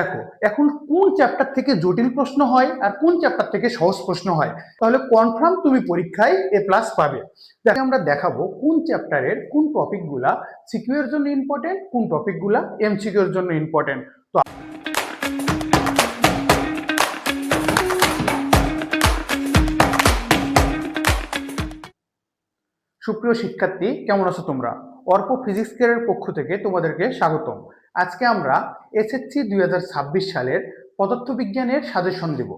দেখো এখন কোন চ্যাপ্টার থেকে জটিল প্রশ্ন হয় আর কোন চ্যাপ্টার থেকে সহজ প্রশ্ন হয়, তাহলে কনফার্ম তুমি পরীক্ষায় A+ পাবে। দেখো আমরা দেখাবো কোন চ্যাপ্টারের কোন টপিকগুলা সিকিউ এর জন্য ইম্পর্টেন্ট, কোন টপিকগুলা MCQ এর জন্য ইম্পর্টেন্ট। তো সুপ্রিয় শিক্ষার্থী, কেমন আছো তোমরা? অর্প ফিজিক্স কেয়ারের পক্ষ থেকে তোমাদেরকে স্বাগতম। আজকে আমরা SSC 2026 সালের পদার্থবিজ্ঞানের সাজেশন দেব।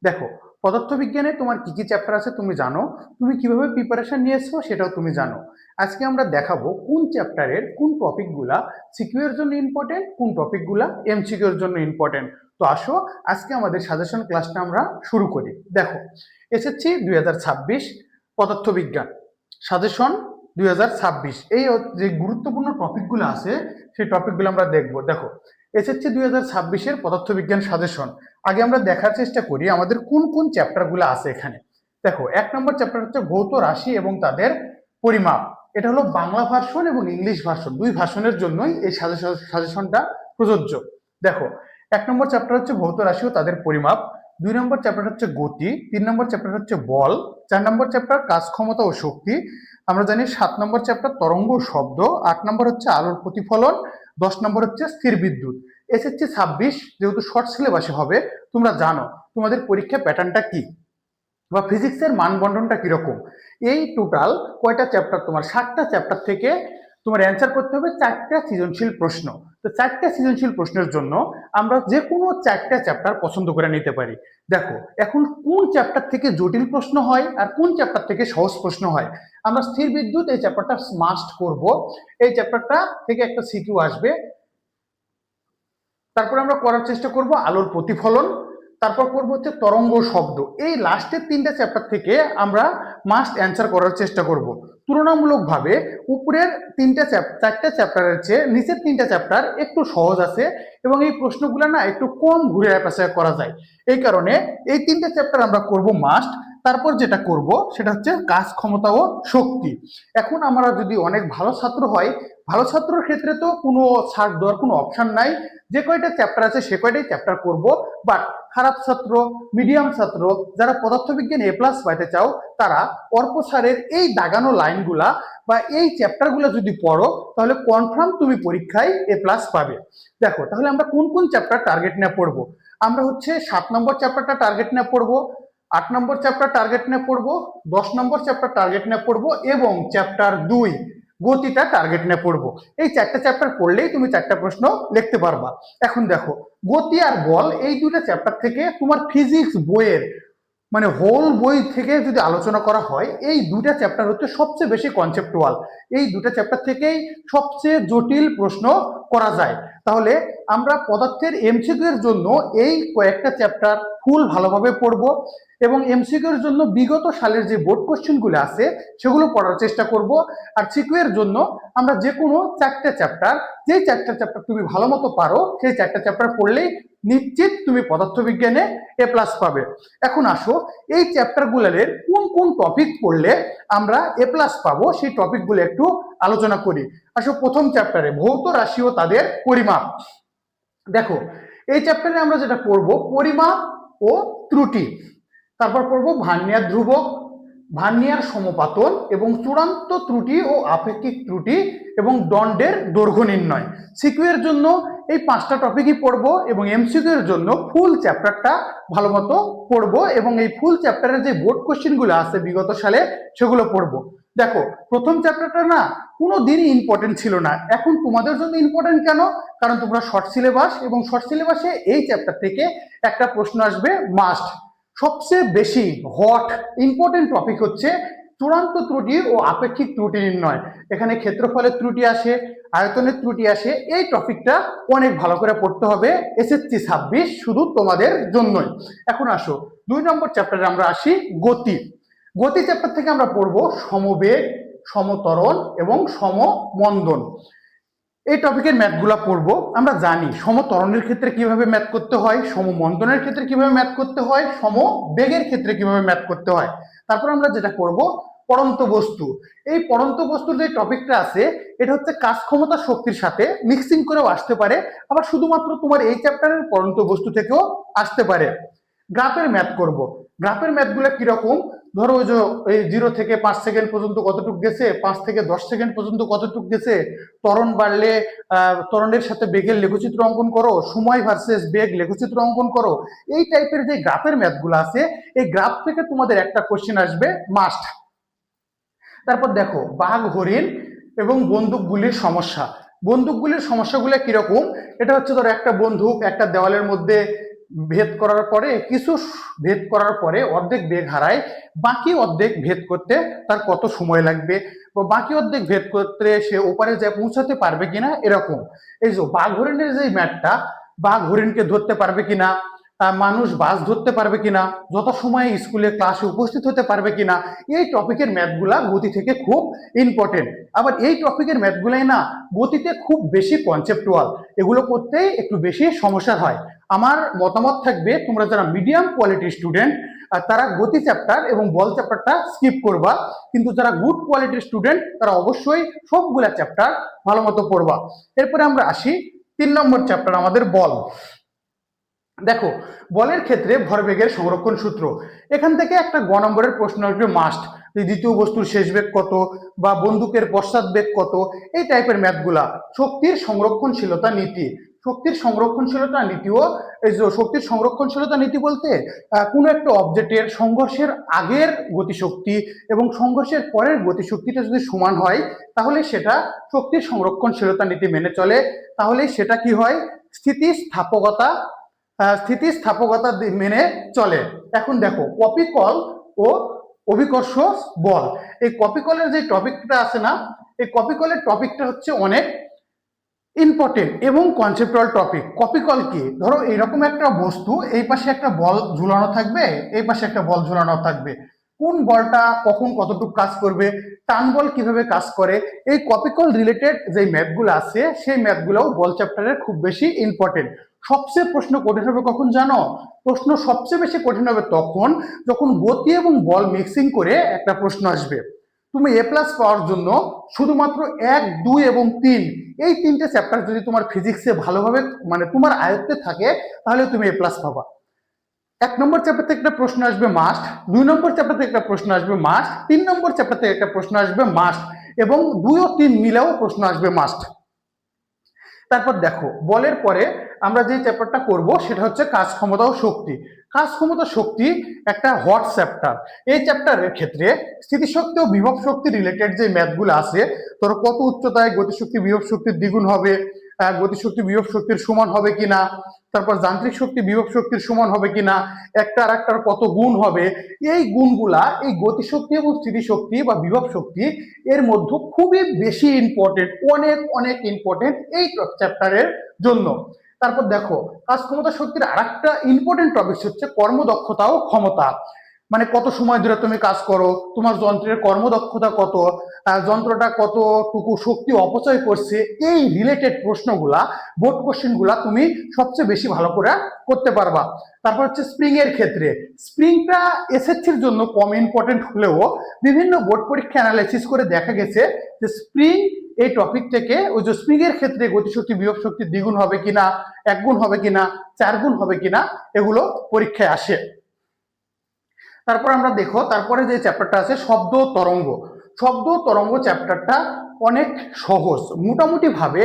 দেখো পদার্থবিজ্ঞানে তোমার কি কি চ্যাপ্টার আছে তুমি জানো, তুমি কিভাবে প্রিপারেশন নিয়েছো সেটাও তুমি জানো। আজকে আমরা দেখাবো কোন চ্যাপ্টারের কোন টপিকগুলা সিকিউ এর জন্য ইম্পর্টেন্ট, কোন টপিকগুলা MCQ এর জন্য ইম্পর্টেন্ট। তো আসো আজকে আমাদের সাজেশন ক্লাসটা আমরা শুরু করি। দেখো SSC 2026 পদার্থবিজ্ঞান সাজেশন 2026, এই যে গুরুত্বপূর্ণ টপিকগুলো আছে সেই টপিকগুলো আমরা দেখবো। দেখো SSC 2026-এর পদার্থবিজ্ঞান সাজেশন, আগে আমরা দেখার চেষ্টা করি আমাদের কোন কোন চ্যাপ্টারগুলো আছে এখানে। দেখো 1 নম্বর চ্যাপ্টার হচ্ছে ভৌত রাশি এবং তাদের পরিমাপ। এটা হলো বাংলা ভার্সন এবং ইংলিশ ভার্সন, দুই ভার্সনের জন্যই এই সাজেশনটা প্রযোজ্য। দেখো 1 নম্বর চ্যাপ্টার হচ্ছে ভৌত রাশি ও তাদের পরিমাপ, 2 নম্বর চ্যাপ্টার হচ্ছে গতি, 3 নম্বর চ্যাপ্টার হচ্ছে বল, 4 নম্বর চ্যাপ্টার কাজ ক্ষমতা ও শক্তি, আমরা জানি 7 নম্বর চ্যাপ্টার তরঙ্গ ও শব্দ, 8 নম্বর হচ্ছে আলোর প্রতিফলন, 10 নম্বর হচ্ছে স্থির বিদ্যুৎ। SSC 26 যেহেতু শর্ট সিলেবাসে হবে, তোমরা জানো তোমাদের পরীক্ষা প্যাটার্নটা কি বা ফিজিক্সের মানবন্টনটা কিরকম। এই টোটাল কয়টা চ্যাপ্টার, তোমার 7টা চ্যাপ্টার থেকে তোমার অ্যান্সার করতে হবে 4টা সৃজনশীল প্রশ্ন। তো 4টা সৃজনশীল প্রশ্নের জন্য আমরা যে কোনো 4টা চ্যাপ্টার পছন্দ করে নিতে পারি। দেখো এখন কোন চ্যাপ্টার থেকে জটিল প্রশ্ন হয় আর কোন চ্যাপ্টার থেকে সহজ প্রশ্ন হয়। আমরা স্থির বিদ্যুৎ এই চ্যাপ্টারটা মাস্ট করব, এই চ্যাপ্টারটা থেকে একটা সিকিউ আসবে। তারপর আমরা করার চেষ্টা করব আলোর প্রতিফলন, তারপর করবো হচ্ছে তরঙ্গ শব্দ। এই লাস্টের 3টা চ্যাপ্টার থেকে আমরা মাস্ট অ্যান্সার করার চেষ্টা করব। তুলনামূলকভাবে উপরের 4টা চ্যাপ্টারের চেয়ে নিচের 3টা চ্যাপ্টার একটু সহজ আছে এবং এই প্রশ্নগুলো না একটু কম ঘুরে পেঁচায় করা যায়। এই কারণে এই 3টা চ্যাপ্টার আমরা করব মাস্ট। তারপর যেটা করব সেটা হচ্ছে কাজ ক্ষমতা ও শক্তি। এখন আমরা যদি অনেক ভালো ছাত্র হয়, ভালো ছাত্রের ক্ষেত্রে তো কোনো ছাড় দেওয়ার কোনো অপশন নাই, যে কয়টা চ্যাপ্টার আছে সে কয়টাই চ্যাপ্টার করব। বাট খারাপ ছাত্র, মিডিয়াম ছাত্র, যারা পদার্থবিজ্ঞান A+ পাইতে চাও, তারা অর্ক স্যারের এই দাগানো লাইনগুলা বা এই চ্যাপ্টারগুলো যদি পড়ো তাহলে কনফার্ম তুমি পরীক্ষায় A+ পাবে। দেখো তাহলে আমরা কোন কোন চ্যাপ্টার টার্গেট নিয়ে পড়বো। আমরা হচ্ছে 7 নম্বর চ্যাপ্টারটা টার্গেট নিয়ে পড়বো, 8 নম্বর চ্যাপ্টার টার্গেট নিয়ে পড়বো, 10 নম্বর চ্যাপ্টার টার্গেট নিয়ে পড়বো এবং চ্যাপ্টার 2 গতিটা টার্গেট নিয়ে পড়বো। এই 4টা চ্যাপ্টার পড়লেই তুমি 4টা প্রশ্ন লিখতে পারবা। এখন দেখো গতি আর বল এই দুটো চ্যাপ্টার থেকে তোমার ফিজিক্স বইয়ের মানে হোল বই থেকে যদি আলোচনা করা হয়, এই দুটা চ্যাপ্টার হচ্ছে সবচেয়ে বেশি কনসেপ্টুয়াল। এই দুটা চ্যাপ্টার থেকেই সবচেয়ে জটিল প্রশ্ন করা যায়। তাহলে আমরা পদার্থের MCQ এর জন্য এই কয়েকটা চ্যাপ্টার ফুল ভালোভাবে পড়বো এবং MCQ এর জন্য বিগত সালের যে বোর্ড কোশ্চেনগুলো আছে সেগুলো পড়ার চেষ্টা করব। আর সিকিউ এর জন্য আমরা যে কোনো 4টা চ্যাপ্টার, যে 4টা চ্যাপ্টার তুমি ভালো মতো পারো সেই 4টা চ্যাপ্টার পড়লেই নিশ্চিত তুমি পদার্থবিজ্ঞানে A+ পাবে। এখন আসো এই চ্যাপ্টারগুলোর কোন কোন টপিক পড়লে আমরা A+ পাবো সেই টপিকগুলো একটু আলোচনা করি। আসো প্রথম চ্যাপ্টারে ভৌত রাশি ও তাদের পরিমাপ। দেখো এই চ্যাপ্টারে আমরা যেটা পড়বো পরিমাপ ও ত্রুটি, তারপর পড়বো ভার্নিয়ার ধ্রুবক, ভার্নিয়ার সমপাতন এবং চূড়ান্ত ত্রুটি ও আপেক্ষিক ত্রুটি এবং দণ্ডের দৈর্ঘ্য নির্ণয়। সিকিউ এর জন্য এই 5টা টপিকই পড়বো এবং MCQ এর জন্য ফুল চ্যাপ্টারটা ভালো মতো পড়বো এবং এই ফুল চ্যাপ্টারের যে বোর্ড কোশ্চেনগুলো আছে বিগত সালে সেগুলো পড়বো। দেখো প্রথম চ্যাপ্টারটা না কোনো দিনই ইম্পর্টেন্ট ছিল না, এখন তোমাদের জন্য ইম্পর্টেন্ট কেন, কারণ তোমরা শর্ট সিলেবাস এবং শর্ট সিলেবাসে এই চ্যাপ্টার থেকে একটা প্রশ্ন আসবে মাস্ট। সবচেয়ে বেশি হট ইম্পর্টেন্ট টপিক হচ্ছে চূড়ান্ত ত্রুটি ও আপেক্ষিক ত্রুটি নির্ণয়। এখানে ক্ষেত্রফলের ত্রুটি আসে, আয়তনের ত্রুটি আসে, এই টপিকটা অনেক ভালো করে পড়তে হবে SSC 26 শুধু তোমাদের জন্যই। এখন আসো 2 নম্বর চ্যাপ্টারে আমরা আসি গতি। গতি চ্যাপ্টার থেকে আমরা পড়বো সমবেগ, সমত্বরণ এবং সমমন্দন। এই টপিকের ম্যাথগুলা পড়বো। আমরা জানি সমত্বরণের ক্ষেত্রে কিভাবে ম্যাথ করতে হয়, সমমন্দনের ক্ষেত্রে কিভাবে ম্যাথ করতে হয়, সমবেগের ক্ষেত্রে কিভাবে ম্যাথ করতে হয়। তারপর আমরা যেটা করব পড়ন্ত বস্তু। এই পড়ন্ত বস্তুর যে টপিকটা আছে এটা হচ্ছে কাজ ক্ষমতা শক্তির সাথে মিক্সিং করেও আসতে পারে, আবার শুধুমাত্র তোমার এই চ্যাপ্টারের পড়ন্ত বস্তু থেকেও আসতে পারে। গ্রাফের ম্যাথ করব। গ্রাফের ম্যাথগুলো কিরকম, ধরো ওই যে এই 0 থেকে 5 সেকেন্ড পর্যন্ত কতটুকু গেছে, 5 থেকে 10 সেকেন্ড পর্যন্ত কতটুকু গেছে, ত্বরণ বাড়লে ত্বরণের সাথে বেগের লেখচিত্র অঙ্কন করো, সময় ভার্সেস বেগ লেখচিত্র অঙ্কন করো। এই টাইপের যে গ্রাফের ম্যাথগুলো আছে, এই গ্রাফ থেকে তোমাদের একটা কোশ্চেন আসবে মাস্ট। তারপর দেখো বাঘ, হরিণ এবং বন্দুকগুলির সমস্যা। বন্দুকগুলির সমস্যাগুলো কিরকম, এটা হচ্ছে ধরো একটা বন্দুক একটা দেওয়ালের মধ্যে ভেদ করার পরে অর্ধেক বেগ হারায়, বাকি অর্ধেক ভেদ করতে তার কত সময় লাগবে, বা বাকি অর্ধেক ভেদ করতে সে ওপারে যা পৌঁছাতে পারবে কিনা, এরকম। এই যে বাঘ হরিণের যে ম্যাথটা, বাঘ হরিণকে ধরতে পারবে কিনা, মানুষ বাস ধরতে পারবে কিনা, যত সময় স্কুলে ক্লাসে উপস্থিত হতে পারবে কিনা, এই টপিকের ম্যাথগুলা গতি থেকে খুব ইম্পর্টেন্ট। আবার এই টপিকের ম্যাথগুলাই না গতিতে খুব বেশি কনসেপ্টুয়াল, এগুলো করতেই একটু বেশি সমস্যা হয়। আমার মতামত থাকবে তোমরা যারা মিডিয়াম কোয়ালিটির স্টুডেন্ট তারা গতি চ্যাপ্টার এবং বল চ্যাপ্টারটা স্কিপ করবা, কিন্তু যারা গুড কোয়ালিটির স্টুডেন্ট তারা অবশ্যই সবগুলা চ্যাপ্টার ভালো মতো পড়বা। এরপরে আমরা আসি 3 নম্বর চ্যাপ্টার আমাদের বল। দেখো বলের ক্ষেত্রে ভরবেগের সংরক্ষণ সূত্র, এখান থেকে একটা গ নম্বরের প্রশ্ন আসবে মাস্ট, দ্বিতীয় বস্তুর শেষ বেগ কত, বা বন্দুকের পশ্চাৎ বেগ কত, এই টাইপের ম্যাথগুলা। শক্তির সংরক্ষণশীলতা নীতি, শক্তির সংরক্ষণশীলতা নীতিও, এই যে শক্তির সংরক্ষণশীলতা নীতি বলতে কোনো একটা অবজেক্টের সংঘর্ষের আগের গতিশক্তি এবং সংঘর্ষের পরের গতিশক্তিটা যদি সমান হয়, তাহলে সেটা শক্তির সংরক্ষণশীলতা নীতি মেনে চলে, তাহলে সেটা কি হয়, স্থিতিস্থাপকতা মেনে চলে। এখন দেখো কপিকল ও অভিকর্ষ বল, এই কপিকলের যে টপিকটা আছে না, এই কপিকলের টপিকটা হচ্ছে অনেক ইম্পর্টেন্ট এবং কনসেপ্টুয়াল টপিক। কপিকল কি, ধরো এইরকম একটা বস্তু, এই পাশে একটা বল ঝুলানো থাকবে, এই পাশে একটা বল ঝুলানো থাকবে, কোন বলটা কখন কতটুকু কাজ করবে, টান বল কিভাবে কাজ করে, এই কপিকল রিলেটেড যে ম্যাথগুলো আছে সেই ম্যাথগুলোও বল চ্যাপ্টারের খুব বেশি ইম্পর্টেন্ট। সবচেয়ে প্রশ্ন কঠিন হবে কখন জানো, প্রশ্ন সবচেয়ে বেশি কঠিন হবে তখন যখন গতি এবং বল মিক্সিং করে একটা প্রশ্ন আসবে। তুমি এ প্লাস পাওয়ার জন্য শুধুমাত্র 1, 2 এবং 3 এই 3টে চ্যাপ্টার যদি তোমার ফিজিক্সে ভালোভাবে মানে তোমার আয়ত্তে থাকে, তাহলে তুমি এ প্লাস পাবা। 1 নম্বর চ্যাপ্টার থেকে একটা প্রশ্ন আসবে মাস্ট, 2 নম্বর চ্যাপ্টার থেকে একটা প্রশ্ন আসবে মাস্ট, 3 নম্বর চ্যাপ্টার থেকে একটা প্রশ্ন আসবে মাস্ট, এবং 2 ও 3 মিলেও প্রশ্ন আসবে মাস্ট। তারপর দেখো বলের পরে আমরা যে চ্যাপ্টারটা করব সেটা হচ্ছে কাজ ক্ষমতা ও শক্তি। কাজ ক্ষমতা শক্তি একটা হট চ্যাপ্টার। এই চ্যাপ্টারের ক্ষেত্রে স্থিতিশক্তি ও বিভব শক্তি রিলেটেড যে ম্যাথগুলো আছে, ধরো কত উচ্চতায় গতিশক্তি বিভব শক্তির দ্বিগুণ হবে, গতিশক্তি বিভব শক্তির সমান হবে কিনা, তারপর যান্ত্রিক শক্তি বিভব শক্তির সমান হবে কিনা, একটা আর একটার কত গুণ হবে, এই গুণগুলা এই গতিশক্তি এবং স্থিতিশক্তি বা বিভব শক্তি এর মধ্যে খুবই বেশি ইম্পর্টেন্ট, অনেক অনেক ইম্পর্টেন্ট এই চ্যাপ্টারের জন্য। তারপর দেখো কাজ ক্ষমতা শক্তির আরেকটা ইম্পর্টেন্ট টপিক হচ্ছে কর্মদক্ষতা ও ক্ষমতা, মানে কত সময় ধরে তুমি কাজ করো, তোমার যন্ত্রের কর্মদক্ষতা কত, যন্ত্রটা কতটুকু শক্তি অপচয় করছে, এই রিলেটেড প্রশ্নগুলা বোর্ড কোশ্চেনগুলা তুমি সবচেয়ে বেশি ভালো করে করতে পারবা। তারপর হচ্ছে স্প্রিং এর ক্ষেত্রে, স্প্রিংটা এসএসসির জন্য কম ইম্পর্টেন্ট হলেও বিভিন্ন বোর্ড পরীক্ষা অ্যানালাইসিস করে দেখা গেছে যে স্প্রিং এই টপিক থেকে ওই যে স্প্রিং এর ক্ষেত্রে গতিশক্তি বিভব শক্তি দ্বিগুণ হবে কিনা, 1 গুণ হবে কিনা, 4 গুণ হবে কিনা, এগুলো পরীক্ষায় আসে। তারপর আমরা দেখো তারপরে যে চ্যাপ্টারটা আছে শব্দ তরঙ্গ। শব্দ তরঙ্গ চ্যাপ্টারটা অনেক সহজ, মোটামুটি ভাবে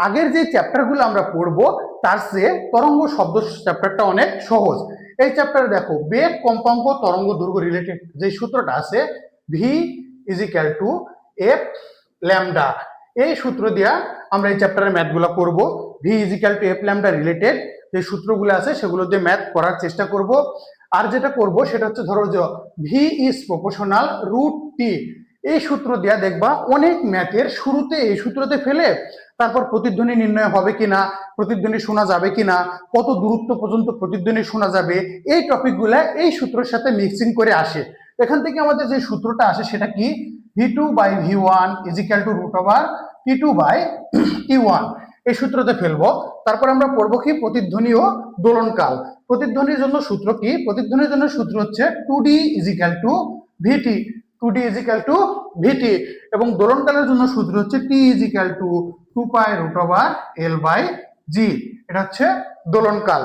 আগের যে চ্যাপ্টারগুলো আমরা পড়বো তার চেয়ে তরঙ্গ শব্দ চ্যাপ্টারটা অনেক সহজ। এই চ্যাপ্টারে দেখো বেগ, কম্পাঙ্ক, তরঙ্গ দৈর্ঘ্য রিলেটেড যে সূত্রটা আছে V equal to F lambda, এই সূত্র দিয়া আমরা এই চ্যাপ্টারের ম্যাথগুলো করব। V equal to F lambda related যে সূত্রগুলো আছে সেগুলো দিয়ে ম্যাথ করার চেষ্টা করব। আর যেটা করব সেটা হচ্ছে ধরো যে V is proportional root T, এই সূত্র দিয়া দেখবা অনেক ম্যাথের শুরুতে এই সূত্রতে ফেলে তারপর প্রতিধ্বনি নির্ণয় হবে কিনা, প্রতিধ্বনি শোনা যাবে কিনা, কত দূরত্ব পর্যন্ত প্রতিধ্বনি শোনা যাবে, এই টপিকগুলা এই সূত্রের সাথে মিক্সিং করে আসে। এখান থেকে আমাদের যে সূত্রটা আসে সেটা কি, V2/V1 is equal two root over T2/T1, এই সূত্রতে ফেলবো। তারপর আমরা পড়বো কি প্রতিধ্বনি ও দোলনকাল। প্রতিধ্বনির জন্য সূত্র কি, প্রতিধ্বনির জন্য সূত্র হচ্ছে 2D equal to VT, 2d is equal to VT, এবং দোলনকালের জন্য সূত্র হচ্ছে টি ইজ ইকাল টু 2π√L/g। এটা হচ্ছে দোলনকাল।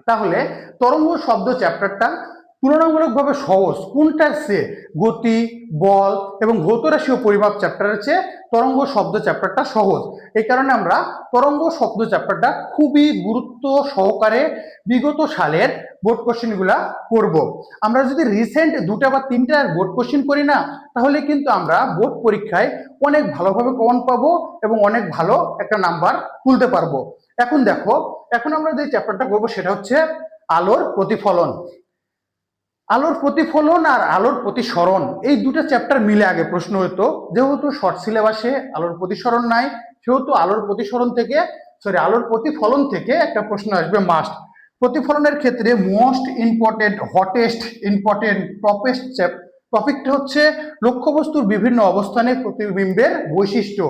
তাহলে তরঙ্গ শব্দ চ্যাপ্টারটা তুলনামূলকভাবে সহজ কোনটার চেয়ে? গতি, বল এবং ভৌতরাশি ও পরিমাপ চ্যাপ্টারের চেয়ে তরঙ্গ শব্দ চ্যাপ্টারটা সহজ। এই কারণে আমরা তরঙ্গ শব্দ চ্যাপ্টারটা খুবই গুরুত্ব সহকারে বিগত সালের বোর্ড কোশ্চেন গুলা করব। আমরা যদি রিসেন্ট 2টা বা 3টা বোর্ড কোশ্চেন করি না, তাহলে কিন্তু আমরা বোর্ড পরীক্ষায় অনেক ভালোভাবে কমন পাবো এবং অনেক ভালো একটা নাম্বার তুলতে পারবো। এখন দেখো, এখন আমরা যে চ্যাপ্টারটা করবো সেটা হচ্ছে আলোর প্রতিফলন। আলোর প্রতিফলন আর আলোর প্রতিসরণ এই দুটো চ্যাপ্টার মিলে আগে প্রশ্ন হতো। যেহেতু শর্ট সিলেবাসে আলোর প্রতিসরণ নাই, সেহেতু আলোর প্রতিফলন থেকে একটা প্রশ্ন আসবে মাস্ট। প্রতিফলনের ক্ষেত্রে মোস্ট ইম্পর্টেন্ট, হটেস্ট ইম্পর্টেন্ট, টপিকটা হচ্ছে লক্ষ্যবস্তুর বিভিন্ন অবস্থানে প্রতিবিম্বের বৈশিষ্ট্য।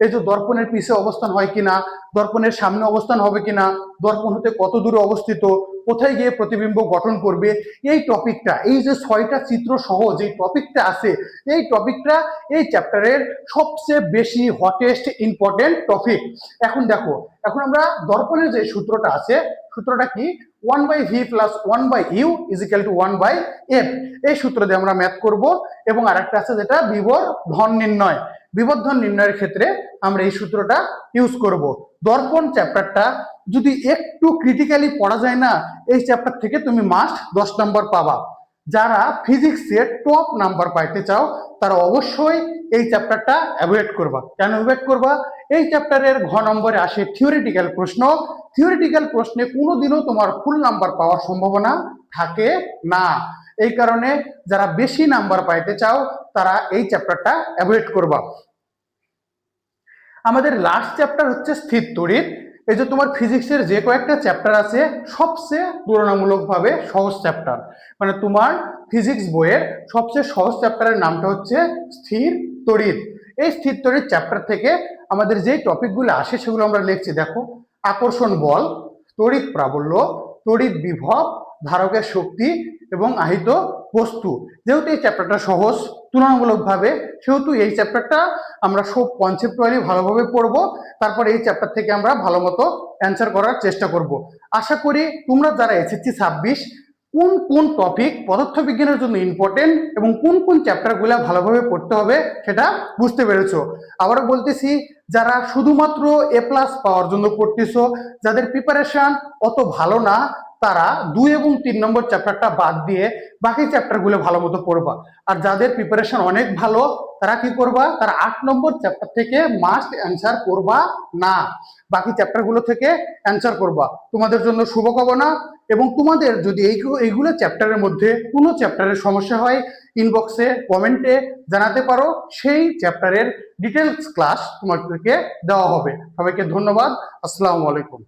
এই যে দর্পণের পিছে অবস্থান হয় কিনা, দর্পণের সামনে অবস্থান হবে কিনা, দর্পণ হতে কত দূরে অবস্থিত, কোথায় গিয়ে প্রতিবিম্ব গঠন করবে, এই টপিকটা, এই যে 6টা চিত্র সহ যে টপিকটা আছে, এই টপিকটা এই চ্যাপ্টারের সবচেয়ে বেশি হটেস্ট ইম্পর্টেন্ট টপিক। এখন দেখো, এখন আমরা দর্পণের যে সূত্রটা আছে, সূত্রটা কি? 1/v + 1/u = 1/f। এই সূত্র দিয়ে আমরা ম্যাথ করব। এবং আরেকটা আছে যেটা বিবর্ধন নির্ণয়। বিবর্ধন নির্ণয়ের ক্ষেত্রে আমরা এই সূত্রটা ইউজ করব। দর্পণ চ্যাপ্টারটা যদি একটু ক্রিটিক্যালি পড়া যায় না, এই চ্যাপ্টার থেকে তুমি মাস্ট 10 নম্বর পাবা। যারা ফিজিক্সে টপ নাম্বার পাইতে চাও তারা অবশ্যই এই চ্যাপ্টারটা অ্যাভয়েড করবা। কেন অ্যাভয়েড করবা? এই চ্যাপ্টারের ঘ নম্বরে আসে থিওরিটিক্যাল প্রশ্ন। থিওরিটিক্যাল প্রশ্নে কোনোদিনও তোমার ফুল নাম্বার পাওয়ার সম্ভাবনা থাকে না। এই কারণে যারা বেশি নাম্বার পাইতে চাও তারা এই চ্যাপ্টারটা অ্যাভয়েড করবা। আমাদের লাস্ট চ্যাপ্টার হচ্ছে স্থির তড়িৎ। এই যে তোমার ফিজিক্সের যে কয়েকটা চ্যাপ্টার আছে সবচেয়ে তুলনামূলকভাবে সহজ চ্যাপ্টার, মানে তোমার ফিজিক্স বইয়ের সবচেয়ে সহজ চ্যাপ্টারের নামটা হচ্ছে স্থির তড়িৎ। এই স্থির তড়িৎ চ্যাপ্টার থেকে আমাদের যে টপিকগুলো আসে সেগুলো আমরা লিখছি। দেখো, আকর্ষণ বল, তড়িৎ প্রাবল্য, তড়িৎ বিভব, ধারকের শক্তি এবং আহিত বস্তু। যেহেতু এই চ্যাপ্টারটা সহজ তুলনামূলকভাবে, সেহেতু এই চ্যাপ্টারটা আমরা সব কনসেপ্টুয়ালি ভালোভাবে পড়বো। তারপর এই চ্যাপ্টার থেকে আমরা ভালো মতো অ্যান্সার করার চেষ্টা করব। আশা করি তোমরা যারা SSC 26 কোন কোন টপিক পদার্থবিজ্ঞানের জন্য ইম্পর্টেন্ট এবং কোন কোন চ্যাপ্টারগুলো ভালোভাবে পড়তে হবে সেটা বুঝতে পেরেছো। আবারও বলতেছি, যারা শুধুমাত্র A+ পাওয়ার জন্য পড়তেছো, যাদের প্রিপারেশন অত ভালো না, তারা 2 এবং 3 নম্বর চ্যাপ্টারটা বাদ দিয়ে বাকি চ্যাপ্টারগুলো ভালো মতো পড়বা। আর যাদের প্রিপারেশন অনেক ভালো তারা কি করবা? তারা 8 নম্বর চ্যাপ্টার থেকে মাস্ট অ্যান্সার করবা না, বাকি চ্যাপ্টারগুলো থেকে অ্যান্সার করবা। তোমাদের জন্য শুভকামনা। এবং তোমাদের যদি এইগুলো চ্যাপ্টারের মধ্যে কোনো চ্যাপ্টারের সমস্যা হয়, ইনবক্সে কমেন্টে জানাতে পারো, সেই চ্যাপ্টারের ডিটেলস ক্লাস তোমাদেরকে দেওয়া হবে। সবাইকে ধন্যবাদ। আসসালামু আলাইকুম।